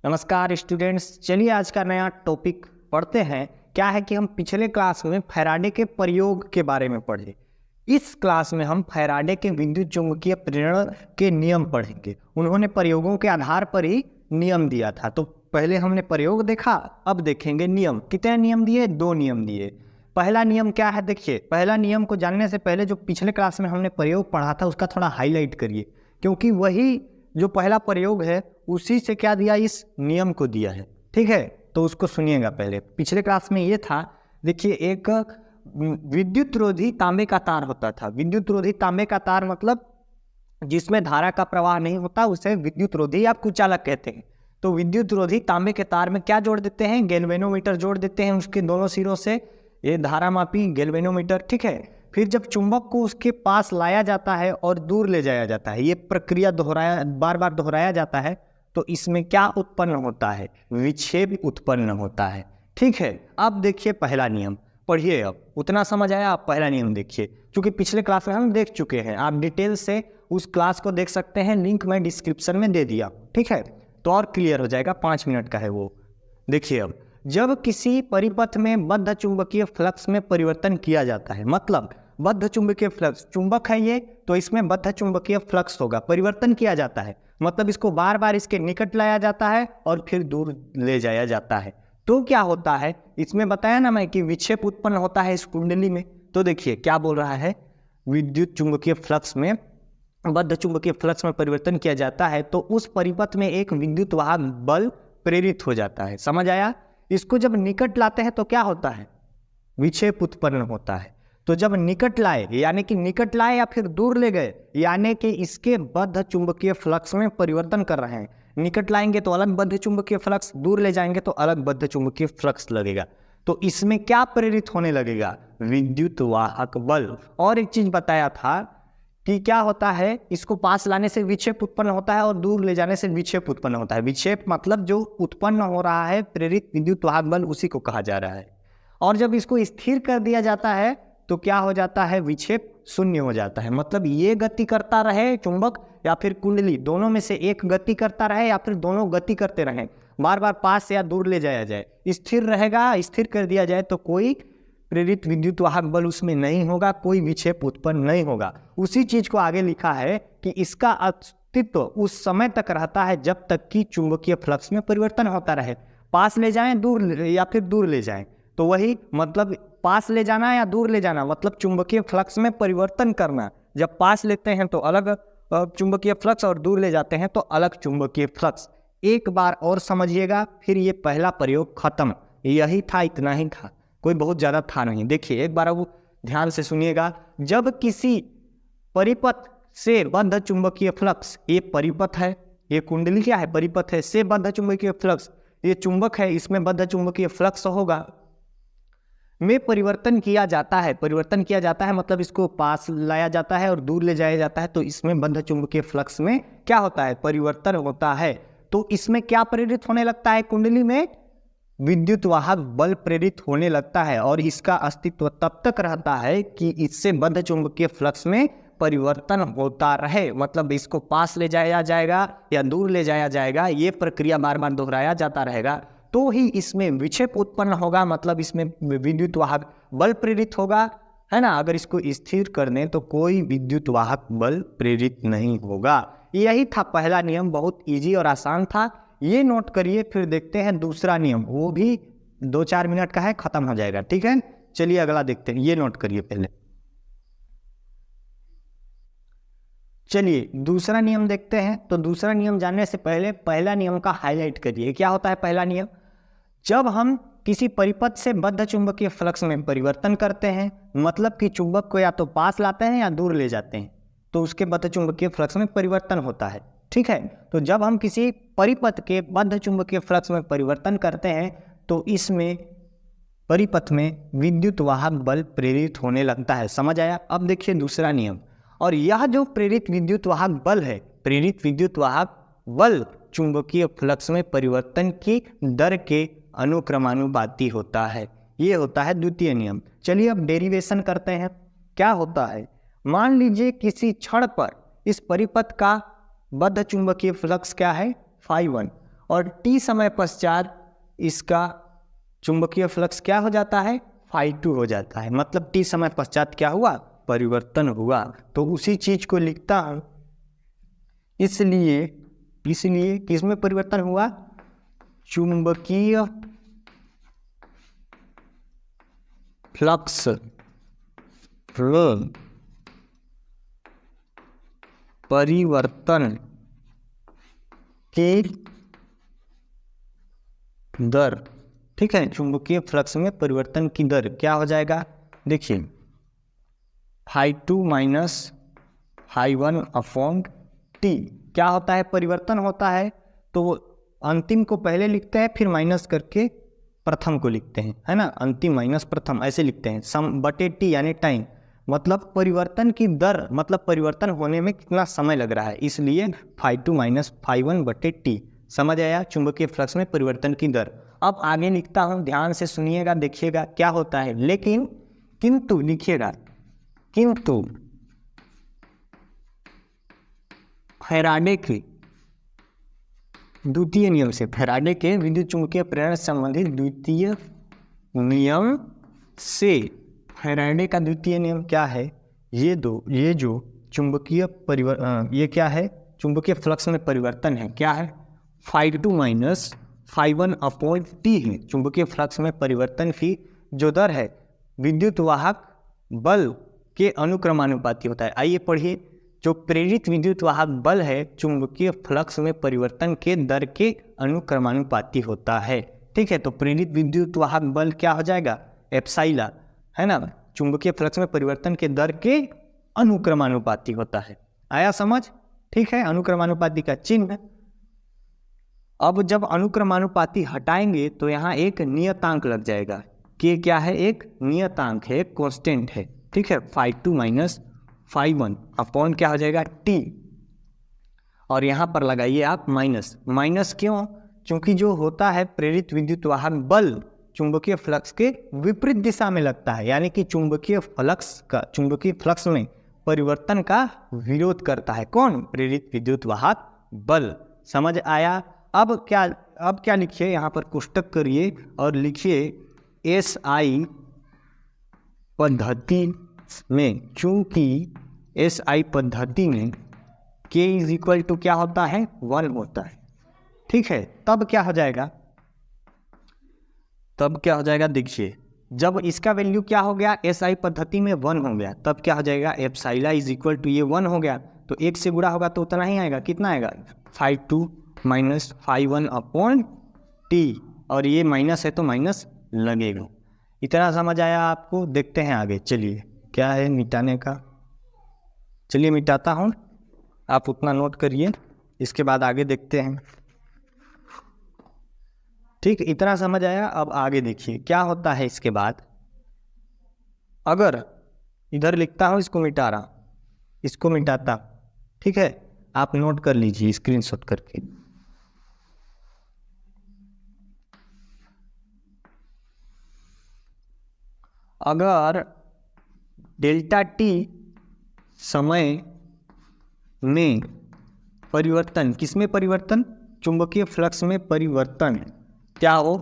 नमस्कार स्टूडेंट्स, चलिए आज का नया टॉपिक पढ़ते हैं। क्या है कि हम पिछले क्लास में फैराडे के प्रयोग के बारे में पढ़े। इस क्लास में हम फैराडे के विद्युत चुंबकीय प्रेरण के नियम पढ़ेंगे। उन्होंने प्रयोगों के आधार पर ही नियम दिया था। तो पहले हमने प्रयोग देखा, अब देखेंगे नियम। कितने नियम दिए? 2 नियम दिए। पहला नियम क्या है? देखिए, पहला नियम को जानने से पहले जो पिछले क्लास में हमने प्रयोग पढ़ा था उसका थोड़ा हाईलाइट करिए, क्योंकि वही जो पहला प्रयोग है उसी से क्या दिया, इस नियम को दिया है। ठीक है, तो उसको सुनिएगा। पहले पिछले क्लास में ये था, देखिए, एक विद्युत रोधी तांबे का तार होता था। विद्युत रोधी तांबे का तार मतलब जिसमें धारा का प्रवाह नहीं होता उसे विद्युत रोधी या कुचालक कहते हैं। तो विद्युत रोधी तांबे के तार में क्या जोड़ देते हैं? गैल्वेनोमीटर जोड़ देते हैं। उसके दोनों सिरों से ये धारामापी गैल्वेनोमीटर। ठीक है, फिर जब चुंबक को उसके पास लाया जाता है और दूर ले जाया जाता है, ये प्रक्रिया बार बार दोहराया जाता है, तो इसमें क्या उत्पन्न होता है? विक्षेप उत्पन्न होता है। ठीक है, अब देखिए पहला नियम पढ़िए। अब उतना समझ आया? आप पहला नियम देखिए, क्योंकि पिछले क्लास में हम देख चुके हैं। आप डिटेल से उस क्लास को देख सकते हैं, लिंक मैं डिस्क्रिप्शन में दे दिया। ठीक है, तो और क्लियर हो जाएगा। 5 मिनट का है वो। देखिए, अब जब किसी परिपथ में बद्ध चुंबकीय फ्लक्स में परिवर्तन किया जाता है, मतलब बद्ध चुंबकीय फ्लक्स, चुंबक है ये, तो इसमें बद्ध चुंबकीय फ्लक्स होगा। परिवर्तन किया जाता है मतलब इसको बार बार इसके निकट लाया जाता है और फिर दूर ले जाया जाता है। तो क्या होता है इसमें? बताया ना मैं कि विक्षेप उत्पन्न होता है इस कुंडली में। तो देखिए क्या बोल रहा है, विद्युत चुंबकीय फ्लक्स में, बद्ध चुंबकीय फ्लक्स में परिवर्तन किया जाता है तो उस परिपथ में एक विद्युत वाहक बल प्रेरित हो जाता है। समझ आया? इसको जब निकट लाते हैं तो क्या होता है? विक्षेप उत्पन्न होता है। तो जब निकट लाए, यानी कि निकट लाए या फिर दूर ले गए, यानी कि इसके बद्ध चुंबकीय फ्लक्स में परिवर्तन कर रहे हैं। निकट लाएंगे तो अलग बद्ध चुंबकीय फ्लक्स, दूर ले जाएंगे तो अलग बद्ध चुंबकीय फ्लक्स लगेगा। तो इसमें क्या प्रेरित होने लगेगा? विद्युत वाहक बल। और एक चीज बताया था कि क्या होता है, इसको पास लाने से विक्षेप उत्पन्न होता है और दूर ले जाने से विक्षेप उत्पन्न होता है। विक्षेप मतलब जो उत्पन्न हो रहा है प्रेरित विद्युत वाहक बल, उसी को कहा जा रहा है। और जब इसको स्थिर कर दिया जाता है तो क्या हो जाता है? विक्षेप शून्य हो जाता है। मतलब ये गति करता रहे चुंबक या फिर कुंडली, दोनों में से एक गति करता रहे या फिर दोनों गति करते रहें, बार बार पास या दूर ले जाया जाए, स्थिर रहेगा। स्थिर कर दिया जाए तो कोई प्रेरित विद्युत वाहक बल उसमें नहीं होगा, कोई विक्षेप उत्पन्न नहीं होगा। उसी चीज को आगे लिखा है कि इसका अस्तित्व उस समय तक रहता है जब तक कि चुंबकीय फ्लक्स में परिवर्तन होता रहे। पास ले जाएं, दूर या फिर दूर ले जाएं, तो वही मतलब पास ले जाना या दूर ले जाना मतलब चुंबकीय फ्लक्स में परिवर्तन करना। जब पास लेते हैं तो अलग चुंबकीय फ्लक्स और दूर ले जाते हैं तो अलग चुंबकीय फ्लक्स। एक बार और समझिएगा, फिर ये पहला प्रयोग खत्म। यही था, इतना ही था, कोई बहुत ज्यादा था नहीं। देखिए एक बार अब ध्यान से सुनिएगा। जब किसी परिपथ से बद्ध चुंबकीय फ्लक्स, ये परिपथ है, ये कुंडली क्या है? परिपथ है, से बद्ध चुंबकीय फ्लक्स, ये चुंबक है, इसमें बद्ध चुंबकीय फ्लक्स होगा, में परिवर्तन किया जाता है। परिवर्तन किया जाता है मतलब इसको पास लाया जाता है और दूर ले जाया जाता है। तो इसमें बद्ध चुंबकीय फ्लक्स में क्या होता है? परिवर्तन होता है। तो इसमें क्या प्रेरित होने लगता है? कुंडली में विद्युत वाहक बल प्रेरित होने लगता है और इसका अस्तित्व तब तक रहता है कि इससे बद्ध चुंबकीय फ्लक्स में परिवर्तन होता रहे। मतलब इसको पास ले जाया जाएगा या दूर ले जाया जाएगा, ये प्रक्रिया बार बार दोहराया जाता रहेगा, तो ही इसमें विक्षेप उत्पन्न होगा। मतलब इसमें विद्युत वाहक बल प्रेरित होगा, है ना। अगर इसको स्थिर कर दें तो कोई विद्युत वाहक बल प्रेरित नहीं होगा। यही था पहला नियम, बहुत इजी और आसान था। ये नोट करिए। फिर देखते हैं दूसरा नियम, वो भी 2-4 मिनट का है, खत्म हो जाएगा। ठीक है, चलिए अगला देखते हैं। ये नोट करिए पहले। चलिए दूसरा नियम देखते हैं। तो दूसरा नियम जानने से पहले पहला नियम का हाईलाइट करिए। क्या होता है पहला नियम? जब हम किसी परिपथ से बद्ध चुंबकीय फ्लक्स में परिवर्तन करते हैं, मतलब कि चुंबक को या तो पास लाते हैं या दूर ले जाते हैं, तो उसके बद्ध चुंबकीय फ्लक्स में परिवर्तन होता है। ठीक है, तो जब हम किसी परिपथ के बद्ध चुंबकीय फ्लक्स में परिवर्तन करते हैं तो इसमें परिपथ में विद्युत वाहक बल प्रेरित होने लगता है। समझ आया? अब देखिए दूसरा नियम। और यह जो प्रेरित विद्युत वाहक बल है, प्रेरित विद्युत वाहक बल चुंबकीय फ्लक्स में परिवर्तन की दर के अनुक्रमानुपाती होता है। ये होता है द्वितीय नियम। चलिए अब डेरिवेशन करते हैं। क्या होता है? मान लीजिए किसी क्षण पर इस परिपथ का बद्ध चुंबकीय फ्लक्स क्या है? φ1, और t समय पश्चात इसका चुंबकीय फ्लक्स क्या हो जाता है, φ2 हो जाता है। मतलब t समय पश्चात क्या हुआ, परिवर्तन हुआ। तो उसी चीज को लिखता हूं, इसलिए किसमें परिवर्तन हुआ, चुंबकीय फ्लक्स परिवर्तन की दर। ठीक है, चुंबकीय फ्लक्स में परिवर्तन की दर क्या हो जाएगा, देखिए φ2 माइनस φ1 अपॉन t। क्या होता है, परिवर्तन होता है तो अंतिम को पहले लिखते हैं, फिर माइनस करके प्रथम को लिखते हैं, है ना, अंतिम माइनस प्रथम ऐसे लिखते हैं, सम बटे टी यानी टाइम। मतलब परिवर्तन की दर, मतलब परिवर्तन होने में कितना समय लग रहा है, इसलिए φ2 माइनस φ1 बटे टी। समझ आया, चुंबकीय फ्लक्स में परिवर्तन की दर। अब आगे लिखता हूं, ध्यान से सुनिएगा, देखिएगा क्या होता है। लेकिन किंतु लिखिएगा, किंतु फैराडे के द्वितीय नियम से, फैराडे के विद्युत चुंबकीय प्रेरण से संबंधित द्वितीय नियम से, फैराडे का द्वितीय नियम क्या है, ये जो चुंबकीय ये क्या है, चुंबकीय फ्लक्स में परिवर्तन है, क्या है, φ2 माइनस φ1 अपॉन टी है। चुंबकीय फ्लक्स में परिवर्तन की जो दर है विद्युत वाहक बल के अनुक्रमानुपाती होता है। आइए पढ़िए, जो प्रेरित विद्युत वाहक बल है चुंबकीय फ्लक्स में परिवर्तन के दर के अनुक्रमानुपाती होता है। ठीक है, तो प्रेरित विद्युत वाहक बल क्या हो जाएगा, एप्साइला, है ना, चुंबकीय फ्लक्स में परिवर्तन के दर के अनुक्रमानुपाती होता है। आया समझ, ठीक है, अनुक्रमानुपाती का चिन्ह। अब जब अनुक्रमानुपाती हटाएंगे तो यहाँ एक नियतांक लग जाएगा, कि क्या है, एक नियतांक है, एक कांस्टेंट है। ठीक है, φ2 माइनस φ1 अपॉन क्या हो जाएगा, t। और यहाँ पर लगाइए आप माइनस। माइनस क्यों, क्योंकि जो होता है प्रेरित विद्युत वाहक बल चुंबकीय फ्लक्स के विपरीत दिशा में लगता है, यानी कि चुंबकीय फ्लक्स में परिवर्तन का विरोध करता है। कौन, प्रेरित विद्युत वाहक बल। समझ आया। अब क्या लिखिए, यहाँ पर कोष्टक करिए और लिखिए SI पद्धति में, चूंकि SI पद्धति में K इज इक्वल टू क्या होता है, 1 होता है। ठीक है, तब क्या हो जाएगा, देखिए जब इसका वैल्यू क्या हो गया, SI पद्धति में 1 हो गया, तब क्या हो जाएगा, एप्साइला इज इक्वल टू, ये 1 हो गया तो 1 से गुणा होगा तो उतना ही आएगा, कितना आएगा, φ2 माइनस φ1 अपॉन टी। और ये माइनस है तो माइनस लगेगा। इतना समझ आया आपको। देखते हैं आगे, चलिए क्या है मिटाने का, चलिए मिटाता हूँ, आप उतना नोट करिए, इसके बाद आगे देखते हैं। ठीक, इतना समझ आया। अब आगे देखिए क्या होता है इसके बाद। अगर इधर लिखता हूँ, इसको मिटा रहा, इसको मिटाता, ठीक है, आप नोट कर लीजिए स्क्रीनशॉट करके। अगर डेल्टा टी समय में परिवर्तन, किसमें परिवर्तन, चुंबकीय फ्लक्स में परिवर्तन क्या हो,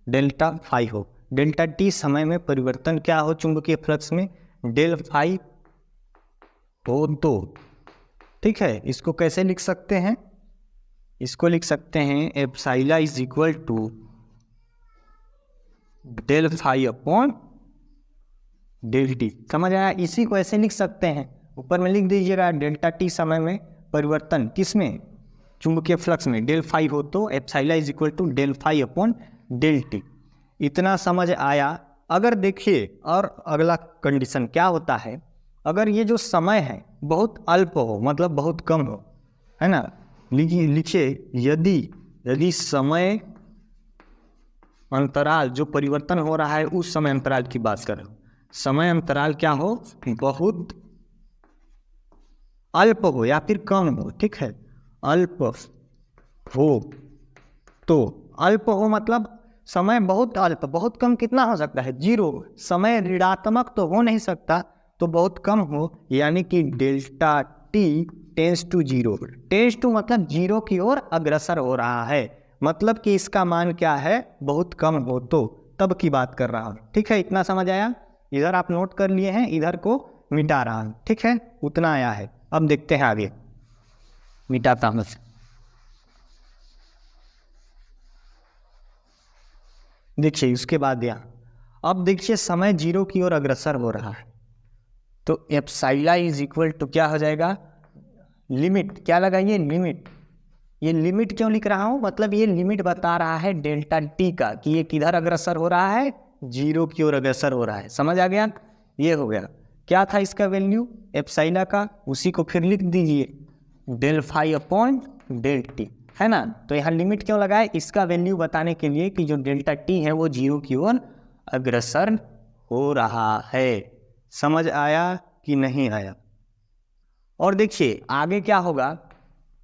डेल्टा फाई हो। डेल्टा टी समय में परिवर्तन क्या हो चुंबकीय फ्लक्स में, डेल फाई हो तो। ठीक है, इसको कैसे लिख सकते हैं, इसको लिख सकते हैं epsilon is equal to del phi upon del T. समझ आया। इसी को ऐसे लिख सकते हैं, ऊपर में लिख दीजिएगा डेल्टा टी समय में परिवर्तन किसमें, चुंबकीय फ्लक्स में, डेल फाई हो तो epsilon is equal to del phi upon del T. इतना समझ आया। अगर देखिए, और अगला कंडीशन क्या होता है, अगर ये जो समय है बहुत अल्प हो, मतलब बहुत कम हो, है ना, लिखिए यदि समय अंतराल जो परिवर्तन हो रहा है उस समय अंतराल की बात करें, समय अंतराल क्या हो, बहुत अल्प हो या फिर कम हो। ठीक है, अल्प हो तो, अल्प हो मतलब समय बहुत अल्प, बहुत कम कितना हो सकता है, 0। समय ऋणात्मक तो हो नहीं सकता, तो बहुत कम हो, यानी कि delta t tends to zero, tends to मतलब जीरो की ओर अग्रसर हो रहा है, मतलब कि इसका मान क्या है, बहुत कम हो, तो तब की बात कर रहा हूँ। ठीक है, इतना समझ आया? इधर आप नोट कर लिए हैं, इधर को मिटा रहा हूँ। ठीक है, उतना आया है। अब देखते हैं आगे, मिटाता हूँ। देखिए उसके बाद यहाँ अब देखिए समय जीरो की ओर अग्रसर हो रहा है, तो एप्सिलॉन इज इक्वल टू क्या हो जाएगा, लिमिट। क्या लगाइए, लिमिट। ये लिमिट क्यों लिख रहा हूँ, मतलब ये लिमिट बता रहा है डेल्टा टी का, कि ये किधर अग्रसर हो रहा है, जीरो की ओर अग्रसर हो रहा है। समझ आ गया? ये हो गया। क्या था इसका वैल्यू एप्सिलॉन का, उसी को फिर लिख दीजिए, del phi upon del t, है ना। तो यहाँ लिमिट क्यों लगाए, इसका वैल्यू बताने के लिए कि जो डेल्टा टी है वो जीरो की ओर अग्रसर हो रहा है। समझ आया कि नहीं आया? और देखिए आगे क्या होगा,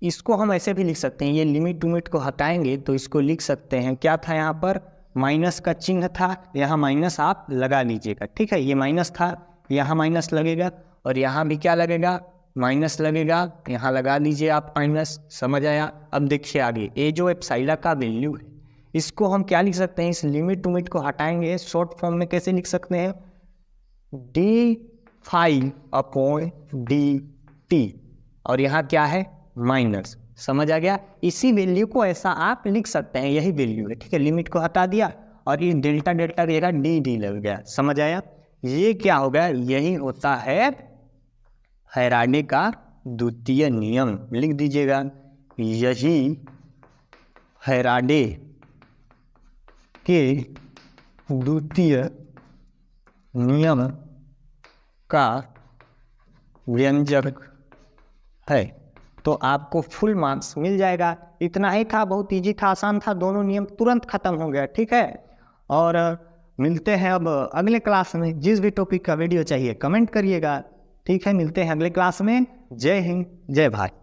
इसको हम ऐसे भी लिख सकते हैं, ये लिमिट टूमिट को हटाएंगे तो इसको लिख सकते हैं, क्या था यहाँ पर माइनस का चिन्ह था, यहाँ माइनस आप लगा लीजिएगा। ठीक है, ये माइनस था, यहाँ माइनस लगेगा, और यहाँ भी क्या लगेगा, माइनस लगेगा, यहाँ लगा लीजिए आप माइनस। समझ आया? अब देखिए आगे, ये जो एप्सिलॉन का वैल्यू है इसको हम क्या लिख सकते हैं, इस लिमिट टूमिट को हटाएंगे, शॉर्ट फॉर्म में कैसे लिख सकते हैं, d phi upon d t, और यहाँ क्या है, माइनस। समझ आ गया? इसी वैल्यू को ऐसा आप लिख सकते हैं, यही वैल्यू है। ठीक है, लिमिट को हटा दिया और ये डेल्टा डेल्टा रहेगा, डी डी लग गया। समझ आया? ये क्या होगा, यही होता है फैराडे का द्वितीय नियम। लिख दीजिएगा, यही फैराडे के द्वितीय नियम का व्यंजक है। तो आपको फुल मार्क्स मिल जाएगा। इतना ही था, बहुत इजी था, आसान था, दोनों नियम तुरंत खत्म हो गया। ठीक है, और मिलते हैं अब अगले क्लास में। जिस भी टॉपिक का वीडियो चाहिए कमेंट करिएगा। ठीक है, मिलते हैं अगले क्लास में। जय हिंद, जय भारत।